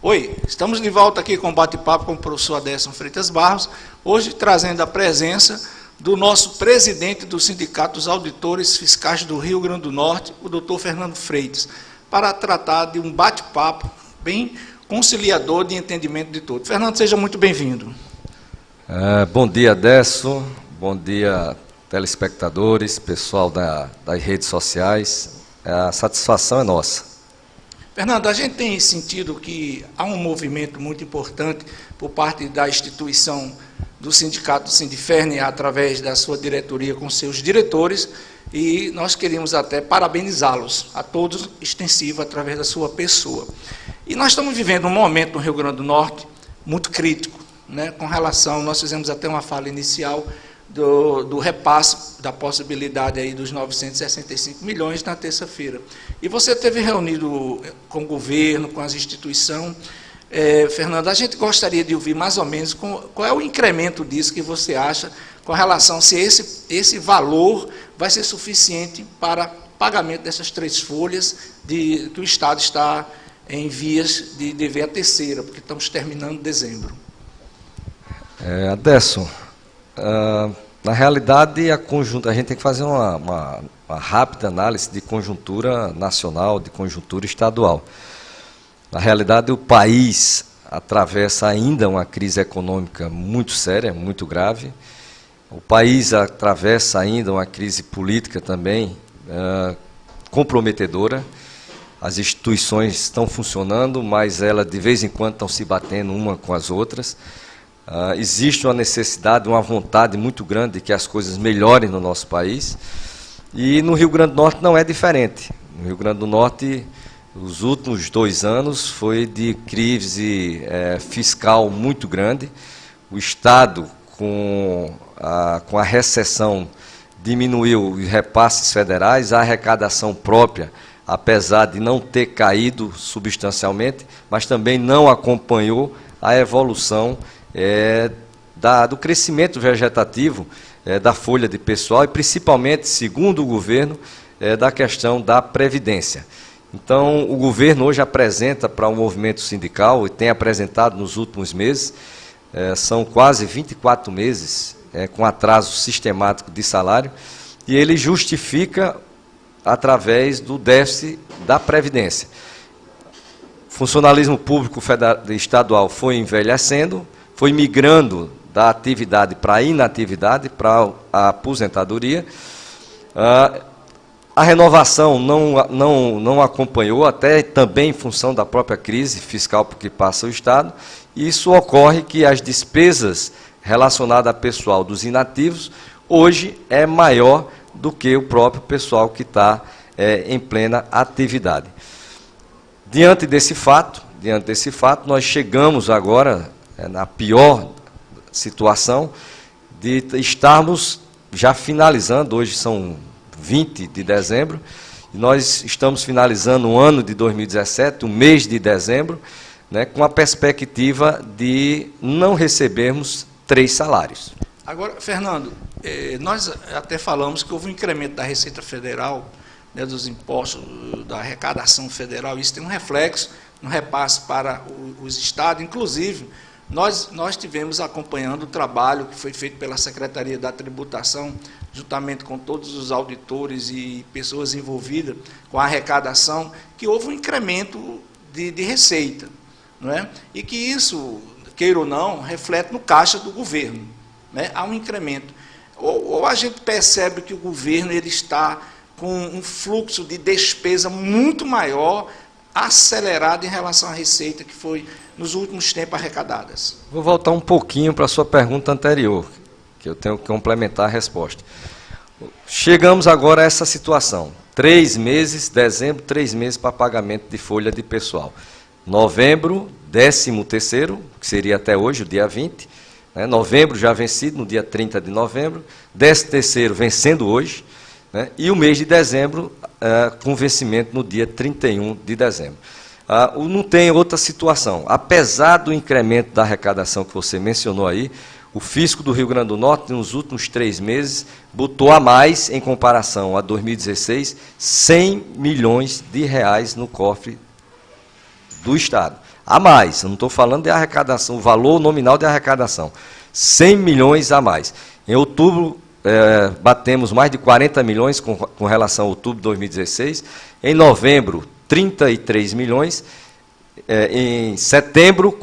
Oi, estamos de volta aqui com o bate-papo com o professor Aderson Freitas Barros, hoje trazendo a presença do nosso presidente do Sindicato dos Auditores Fiscais do Rio Grande do Norte, o doutor Fernando Freitas, para tratar de um bate-papo bem conciliador de entendimento de todos. Fernando, seja muito bem-vindo. Bom dia, Aderson, bom dia, telespectadores, pessoal das redes sociais, a satisfação é nossa. Fernando, a gente tem sentido que há um movimento muito importante por parte da instituição do sindicato do Sindiferne, através da sua diretoria com seus diretores, e nós queríamos até parabenizá-los, a todos, extensivo, através da sua pessoa. E nós estamos vivendo um momento no Rio Grande do Norte muito crítico, né, com relação, nós fizemos até uma fala inicial do repasse, da possibilidade aí dos 965 milhões na terça-feira. E você teve reunido com o governo, com as instituições. Fernando, a gente gostaria de ouvir mais ou menos qual é o incremento disso que você acha com relação se esse valor vai ser suficiente para pagamento dessas 3 folhas que o Estado está em vias de dever a terceira, porque estamos terminando dezembro. Aderson, na realidade, a gente tem que fazer uma rápida análise de conjuntura nacional, de conjuntura estadual. Na realidade, o país atravessa ainda uma crise econômica muito séria, muito grave. O país atravessa ainda uma crise política também comprometedora. As instituições estão funcionando, mas elas de vez em quando estão se batendo uma com as outras. Existe uma necessidade, uma vontade muito grande de que as coisas melhorem no nosso país. E no Rio Grande do Norte não é diferente. No Rio Grande do Norte, os últimos 2 anos foi de crise fiscal muito grande. O Estado, com a recessão, diminuiu os repasses federais, a arrecadação própria, apesar de não ter caído substancialmente, mas também não acompanhou a evolução do crescimento vegetativo da folha de pessoal e, principalmente, segundo o governo, da questão da Previdência. Então, o governo hoje apresenta para o movimento sindical, e tem apresentado nos últimos meses, são quase 24 meses com atraso sistemático de salário, e ele justifica através do déficit da Previdência. O funcionalismo público estadual foi envelhecendo, foi migrando da atividade para a inatividade, para a aposentadoria. A renovação não acompanhou, até também em função da própria crise fiscal por que passa o Estado. E isso ocorre que as despesas relacionadas ao pessoal dos inativos, hoje é maior do que o próprio pessoal que está em plena atividade. Diante desse fato, nós chegamos agora na pior situação de estarmos já finalizando, hoje são 20 de dezembro, e nós estamos finalizando o ano de 2017, o mês de dezembro, né, com a perspectiva de não recebermos 3 salários. Agora, Fernando, nós até falamos que houve um incremento da Receita Federal, né, dos impostos, da arrecadação federal, isso tem um reflexo no repasse para os estados. Inclusive, nós tivemos acompanhando o trabalho que foi feito pela Secretaria da Tributação, juntamente com todos os auditores e pessoas envolvidas com a arrecadação, que houve um incremento de receita, não é? E que isso, queira ou não, reflete no caixa do governo, né? Há um incremento. Ou a gente percebe que o governo ele está com um fluxo de despesa muito maior, acelerado em relação à receita que foi nos últimos tempos arrecadadas. Vou voltar um pouquinho para a sua pergunta anterior, que eu tenho que complementar a resposta. Chegamos agora a essa situação. 3 meses, dezembro, 3 meses para pagamento de folha de pessoal. Novembro, 13º, que seria até hoje, o dia 20. Né? Novembro já vencido, no dia 30 de novembro. 13º vencendo hoje. Né? E o mês de dezembro, com vencimento no dia 31 de dezembro. Não tem outra situação. Apesar do incremento da arrecadação que você mencionou aí, o fisco do Rio Grande do Norte, nos últimos 3 meses, botou a mais, em comparação a 2016, 100 milhões de reais no cofre do Estado. a mais. Eu não estou falando de arrecadação, o valor nominal de arrecadação. 100 milhões a mais. Em outubro, batemos mais de 40 milhões com relação a outubro de 2016. Em novembro, 33 milhões. Em setembro,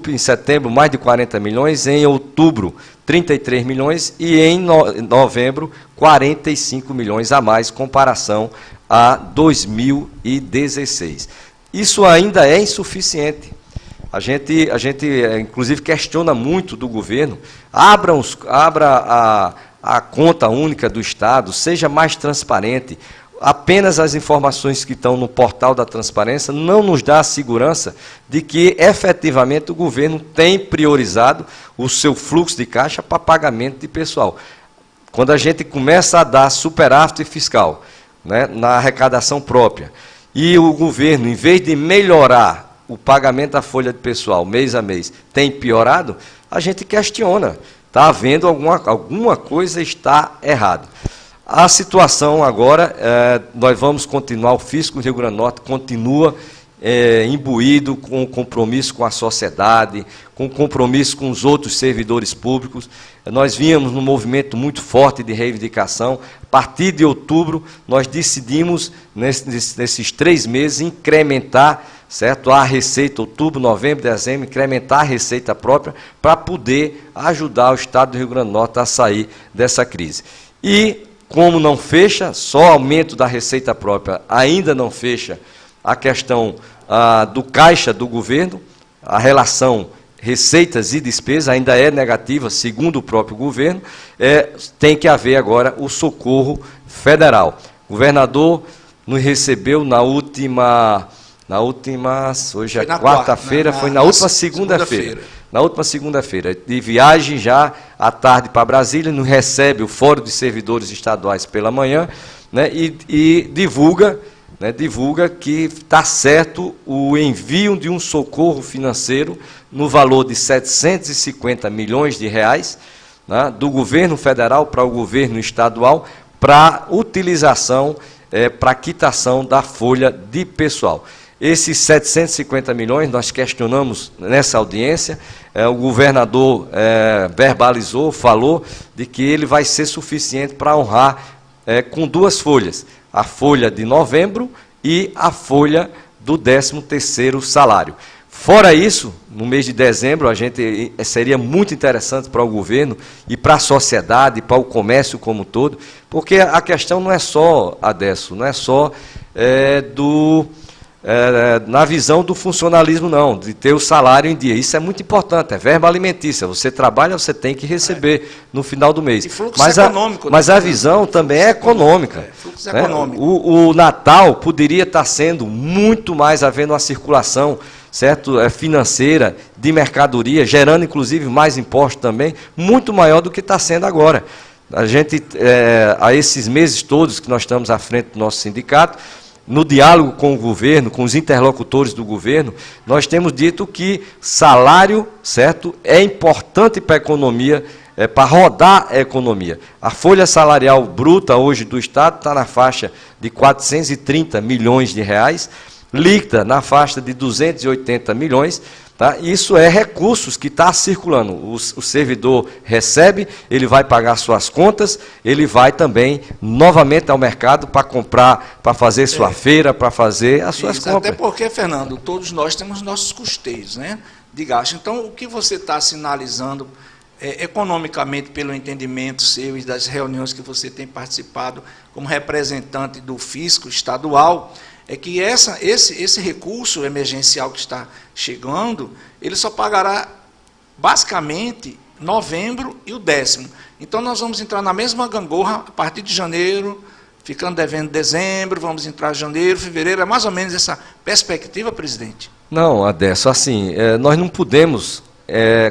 em setembro, mais de 40 milhões. Em outubro, 33 milhões. E em novembro, 45 milhões a mais, comparação a 2016. Isso ainda é insuficiente. A gente inclusive, questiona muito do governo. Abra a conta única do Estado, seja mais transparente. Apenas as informações que estão no portal da transparência não nos dá a segurança de que, efetivamente, o governo tem priorizado o seu fluxo de caixa para pagamento de pessoal. Quando a gente começa a dar superávit fiscal, né, na arrecadação própria, e o governo, em vez de melhorar o pagamento da folha de pessoal mês a mês, tem piorado, a gente questiona. Está havendo alguma coisa está errada. A situação agora, nós vamos continuar, o fisco do Rio Grande do Norte continua imbuído com o compromisso com a sociedade, com o compromisso com os outros servidores públicos. Nós vínhamos num movimento muito forte de reivindicação. A partir de outubro, nós decidimos, nesses 3 meses, incrementar, certo, a receita, outubro, novembro, dezembro, incrementar a receita própria para poder ajudar o Estado do Rio Grande do Norte a sair dessa crise. E, como não fecha, só aumento da receita própria ainda não fecha a questão do caixa do governo, a relação receitas e despesas ainda é negativa, segundo o próprio governo, tem que haver agora o socorro federal. O governador nos recebeu hoje é quarta-feira, foi na última segunda-feira. Na última segunda-feira, de viagem já à tarde para Brasília, nos recebe o Fórum de Servidores Estaduais pela manhã, né, e divulga que está certo o envio de um socorro financeiro no valor de 750 milhões de reais, né, do governo federal para o governo estadual, para utilização, para quitação da folha de pessoal. Esses 750 milhões, nós questionamos nessa audiência, o governador verbalizou, falou de que ele vai ser suficiente para honrar com 2 folhas, a folha de novembro e a folha do 13º salário. Fora isso, no mês de dezembro, seria muito interessante para o governo e para a sociedade, para o comércio como um todo, porque a questão não é só, Adesso, não é só na visão do funcionalismo, não, de ter o salário em dia. Isso é muito importante, é verba alimentícia. Você trabalha, você tem que receber no final do mês. E fluxo econômico. Mas a visão também é econômica. Fluxo econômico. O Natal poderia estar sendo muito mais, havendo uma circulação, certo, financeira, de mercadoria, gerando inclusive mais impostos também, muito maior do que está sendo agora. A gente, a esses meses todos que nós estamos à frente do nosso sindicato, no diálogo com o governo, com os interlocutores do governo, nós temos dito que salário, certo, é importante para a economia, para rodar a economia. A folha salarial bruta hoje do Estado está na faixa de 430 milhões de reais, líquida na faixa de 280 milhões, tá? Isso é recursos que está circulando. O servidor recebe, ele vai pagar suas contas, ele vai também novamente ao mercado para comprar, para fazer sua feira, para fazer as suas compras. Até porque, Fernando, todos nós temos nossos custeios, né, de gasto. Então, o que você está sinalizando economicamente, pelo entendimento seu e das reuniões que você tem participado como representante do fisco estadual, é que esse recurso emergencial que está chegando, ele só pagará basicamente novembro e o 10º. Então nós vamos entrar na mesma gangorra a partir de janeiro, ficando devendo dezembro, vamos entrar em janeiro, fevereiro, é mais ou menos essa perspectiva, presidente? Não, Adesso, assim, nós não podemos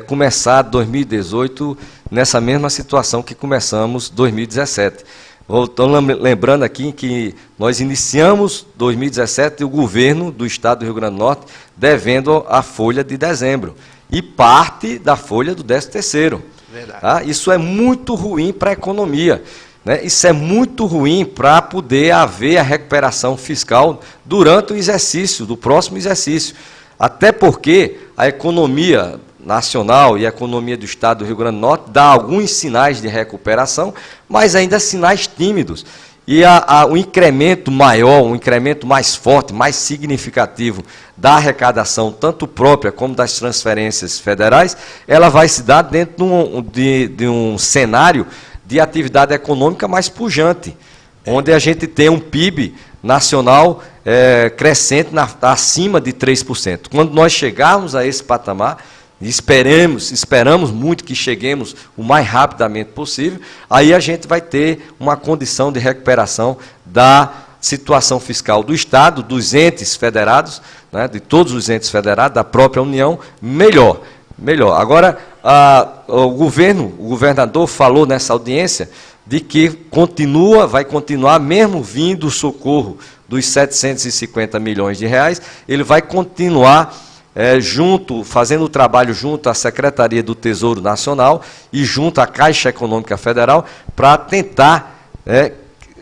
começar 2018 nessa mesma situação que começamos 2017. Estou lembrando aqui que nós iniciamos 2017 o governo do Estado do Rio Grande do Norte devendo a folha de dezembro e parte da folha do 13º. Verdade. Tá? Isso é muito ruim para a economia, né? Isso é muito ruim para poder haver a recuperação fiscal durante o exercício, do próximo exercício. Até porque a economia nacional e a economia do Estado do Rio Grande do Norte dá alguns sinais de recuperação, mas ainda sinais tímidos. E o incremento maior, um incremento mais forte, mais significativo da arrecadação, tanto própria como das transferências federais, ela vai se dar dentro de um cenário de atividade econômica mais pujante, onde a gente tem um PIB nacional crescente acima de 3%. Quando nós chegarmos a esse patamar, esperamos muito que cheguemos o mais rapidamente possível, aí a gente vai ter uma condição de recuperação da situação fiscal do Estado, dos entes federados, né, de todos os entes federados, da própria União, melhor. Agora, o governador falou nessa audiência de que vai continuar, mesmo vindo o socorro dos 750 milhões de reais, ele vai continuar fazendo o trabalho junto à Secretaria do Tesouro Nacional e junto à Caixa Econômica Federal para tentar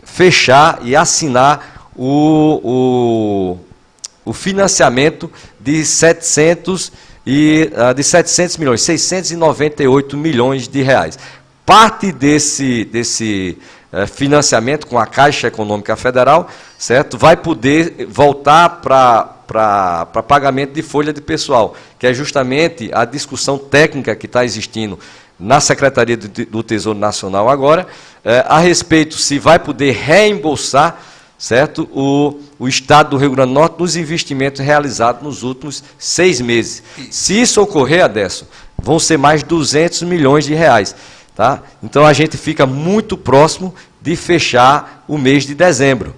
fechar e assinar o financiamento de 700 milhões, 698 milhões de reais. Parte desse financiamento com a Caixa Econômica Federal, certo, vai poder voltar para pagamento de folha de pessoal, que é justamente a discussão técnica que está existindo na Secretaria do Tesouro Nacional agora, a respeito se vai poder reembolsar, certo, o Estado do Rio Grande do Norte nos investimentos realizados nos últimos 6 meses. Se isso ocorrer, Adesso, vão ser mais 200 milhões de reais. Tá? Então, a gente fica muito próximo de fechar o mês de dezembro.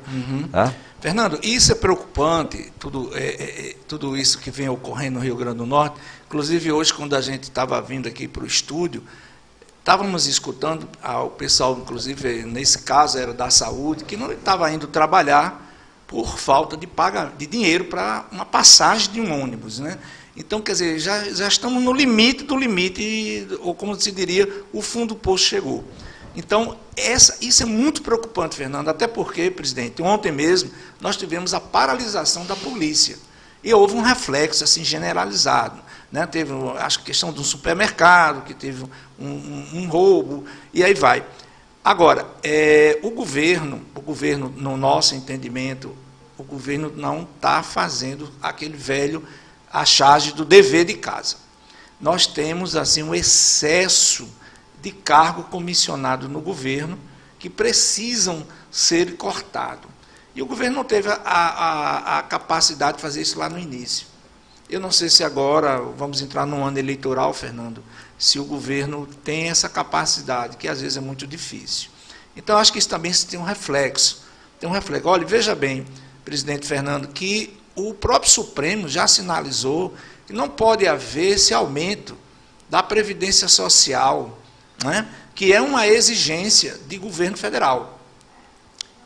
Tá? Fernando, isso é preocupante, tudo isso que vem ocorrendo no Rio Grande do Norte. Inclusive, hoje, quando a gente estava vindo aqui para o estúdio, estávamos escutando o pessoal, inclusive, nesse caso, era da saúde, que não estava indo trabalhar por falta de dinheiro para uma passagem de um ônibus, né? Então, quer dizer, já estamos no limite do limite, ou como se diria, o fundo do poço chegou. Então, isso é muito preocupante, Fernando, até porque, presidente, ontem mesmo nós tivemos a paralisação da polícia. E houve um reflexo assim, generalizado. Né? Teve, acho, a questão de um supermercado, que teve um roubo, e aí vai. Agora, o governo, no nosso entendimento, o governo não está fazendo aquele velho a charge do dever de casa. Nós temos assim um excesso de cargo comissionado no governo que precisam ser cortados. E o governo não teve a capacidade de fazer isso lá no início. Eu não sei se agora, vamos entrar num ano eleitoral, Fernando, se o governo tem essa capacidade, que às vezes é muito difícil. Então, acho que isso também tem um reflexo. Olha, veja bem, presidente Fernando, que o próprio Supremo já sinalizou que não pode haver esse aumento da Previdência Social, né, que é uma exigência de governo federal.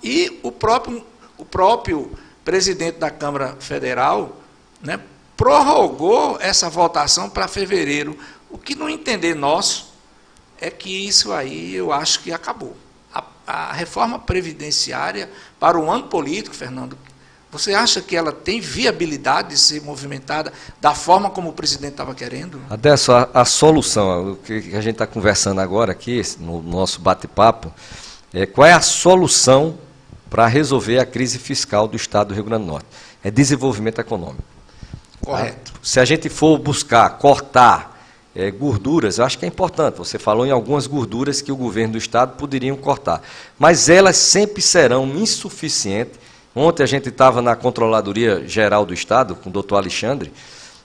E o próprio presidente da Câmara Federal, né, prorrogou essa votação para fevereiro. O que no entender nosso é que isso aí eu acho que acabou. A reforma previdenciária para o ano político, Fernando, você acha que ela tem viabilidade de ser movimentada da forma como o presidente estava querendo? Adesso, a solução, o que a gente está conversando agora aqui, no nosso bate-papo, qual é a solução para resolver a crise fiscal do Estado do Rio Grande do Norte? É desenvolvimento econômico. Correto. Se a gente for buscar cortar gorduras, eu acho que é importante. Você falou em algumas gorduras que o governo do Estado poderiam cortar, mas elas sempre serão insuficientes. Ontem a gente estava na Controladoria Geral do Estado, com o doutor Alexandre,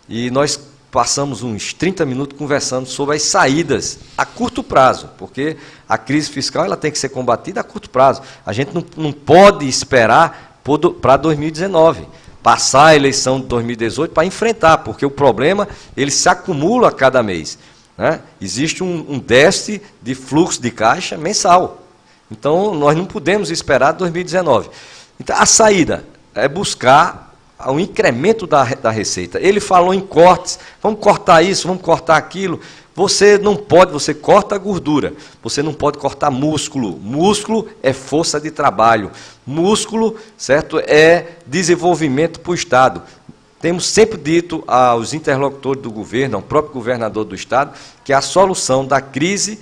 e nós passamos uns 30 minutos conversando sobre as saídas a curto prazo, porque a crise fiscal ela tem que ser combatida a curto prazo. A gente não pode esperar para 2019, passar a eleição de 2018 para enfrentar, porque o problema ele se acumula a cada mês. Né? Existe um déficit de fluxo de caixa mensal. Então, nós não podemos esperar 2019. Então, a saída é buscar o incremento da receita. Ele falou em cortes, vamos cortar isso, vamos cortar aquilo. Você não pode, você corta a gordura, você não pode cortar músculo. Músculo é força de trabalho. Músculo, certo, é desenvolvimento para o Estado. temos sempre dito aos interlocutores do governo, ao próprio governador do Estado, que a solução da crise,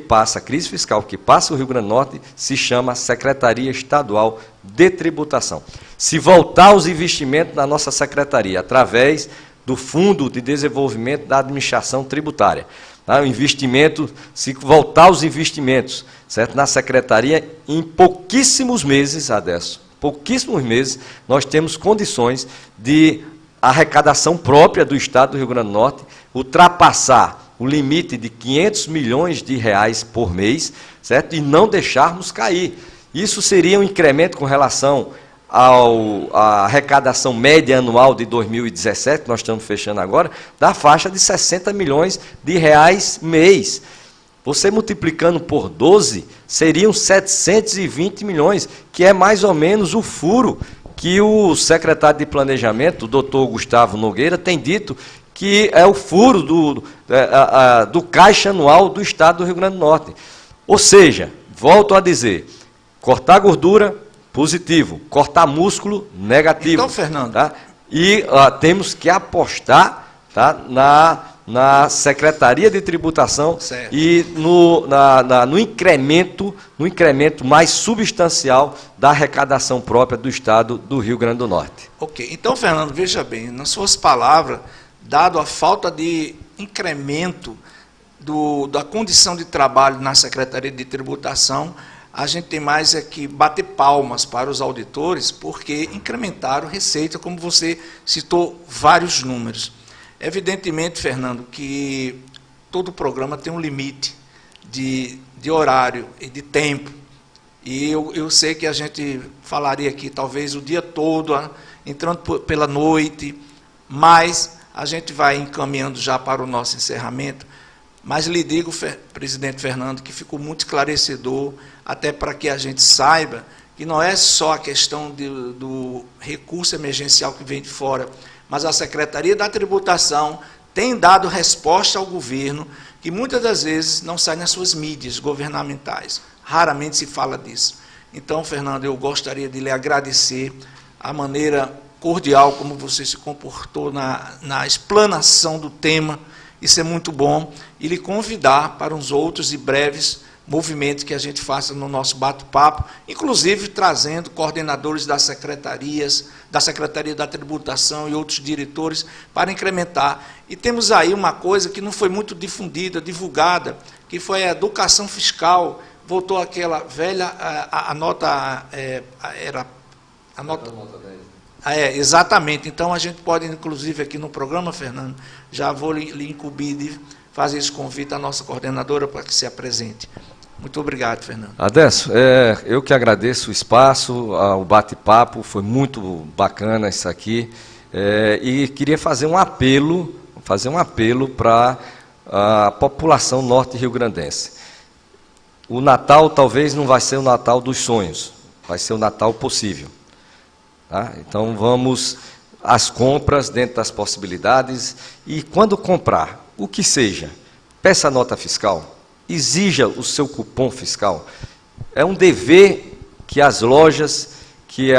a crise fiscal que passa o Rio Grande do Norte, se chama Secretaria Estadual de Tributação. Se voltar os investimentos na nossa secretaria, através do Fundo de Desenvolvimento da Administração Tributária, tá? O investimento, se voltar os investimentos, certo? Na secretaria, em pouquíssimos meses, Adesso, pouquíssimos meses, nós temos condições de arrecadação própria do Estado do Rio Grande do Norte, ultrapassar o limite de 500 milhões de reais por mês, certo? E não deixarmos cair. Isso seria um incremento com relação à arrecadação média anual de 2017, que nós estamos fechando agora, da faixa de 60 milhões de reais mês. Você multiplicando por 12, seriam 720 milhões, que é mais ou menos o furo que o secretário de Planejamento, o doutor Gustavo Nogueira, tem dito que é o furo do caixa anual do Estado do Rio Grande do Norte. Ou seja, volto a dizer, cortar gordura, positivo, cortar músculo, negativo. Então, Fernando... Tá? E temos que apostar, tá, na Secretaria de Tributação, certo, e no incremento mais substancial da arrecadação própria do Estado do Rio Grande do Norte. Ok. Então, Fernando, veja bem, nas suas palavras, dado a falta de incremento da condição de trabalho na Secretaria de Tributação, a gente tem mais é que bater palmas para os auditores, porque incrementaram receita, como você citou vários números. Evidentemente, Fernando, que todo programa tem um limite de horário e de tempo. E eu sei que a gente falaria aqui talvez o dia todo, entrando pela noite, mas a gente vai encaminhando já para o nosso encerramento. Mas lhe digo, presidente Fernando, que ficou muito esclarecedor, até para que a gente saiba que não é só a questão do recurso emergencial que vem de fora, mas a Secretaria da Tributação tem dado resposta ao governo, que muitas das vezes não sai nas suas mídias governamentais. Raramente se fala disso. Então, Fernando, eu gostaria de lhe agradecer a maneira cordial como você se comportou na explanação do tema. Isso é muito bom. E lhe convidar para uns outros e breves movimentos que a gente faça no nosso bate-papo, inclusive trazendo coordenadores das secretarias, da Secretaria da Tributação e outros diretores para incrementar. E temos aí uma coisa que não foi muito difundida, divulgada, que foi a educação fiscal. Voltou aquela velha, a nota, era a nota 10. Exatamente. Então, a gente pode, inclusive, aqui no programa, Fernando, já vou lhe incumbir de fazer esse convite à nossa coordenadora para que se apresente. Muito obrigado, Fernando. Adesso, eu que agradeço o espaço, o bate-papo, foi muito bacana isso aqui, e queria fazer um apelo para a população norte rio-grandense. O Natal talvez não vai ser o Natal dos sonhos, vai ser o Natal possível. Tá? Então vamos às compras dentro das possibilidades, e quando comprar, o que seja, peça nota fiscal, exija o seu cupom fiscal. É um dever que as lojas, que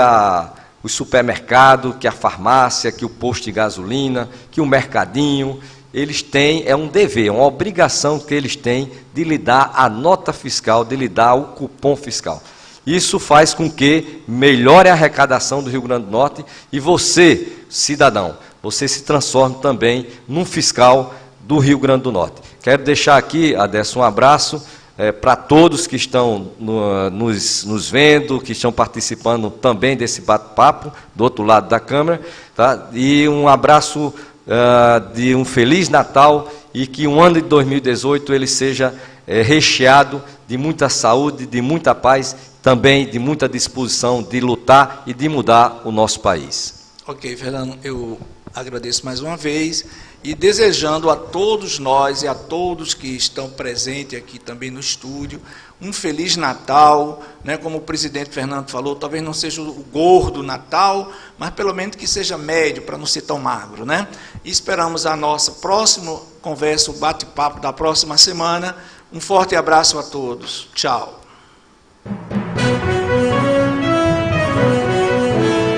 o supermercado, que a farmácia, que o posto de gasolina, que o mercadinho, eles têm, é um dever, é uma obrigação que eles têm de lhe dar a nota fiscal, de lhe dar o cupom fiscal. Isso faz com que melhore a arrecadação do Rio Grande do Norte e você, cidadão, você se transforme também num fiscal do Rio Grande do Norte. Quero deixar aqui, Adesso, um abraço para todos que estão nos vendo, que estão participando também desse bate-papo, do outro lado da câmera, tá? E um abraço de um Feliz Natal e que o ano de 2018 ele seja recheado de muita saúde, de muita paz, também de muita disposição de lutar e de mudar o nosso país. Ok, Fernando, eu agradeço mais uma vez e desejando a todos nós e a todos que estão presentes aqui também no estúdio, um Feliz Natal, né? Como o presidente Fernando falou, talvez não seja o gordo Natal, mas pelo menos que seja médio, para não ser tão magro, né? E esperamos a nossa próxima conversa, o bate-papo da próxima semana. Um forte abraço a todos. Tchau.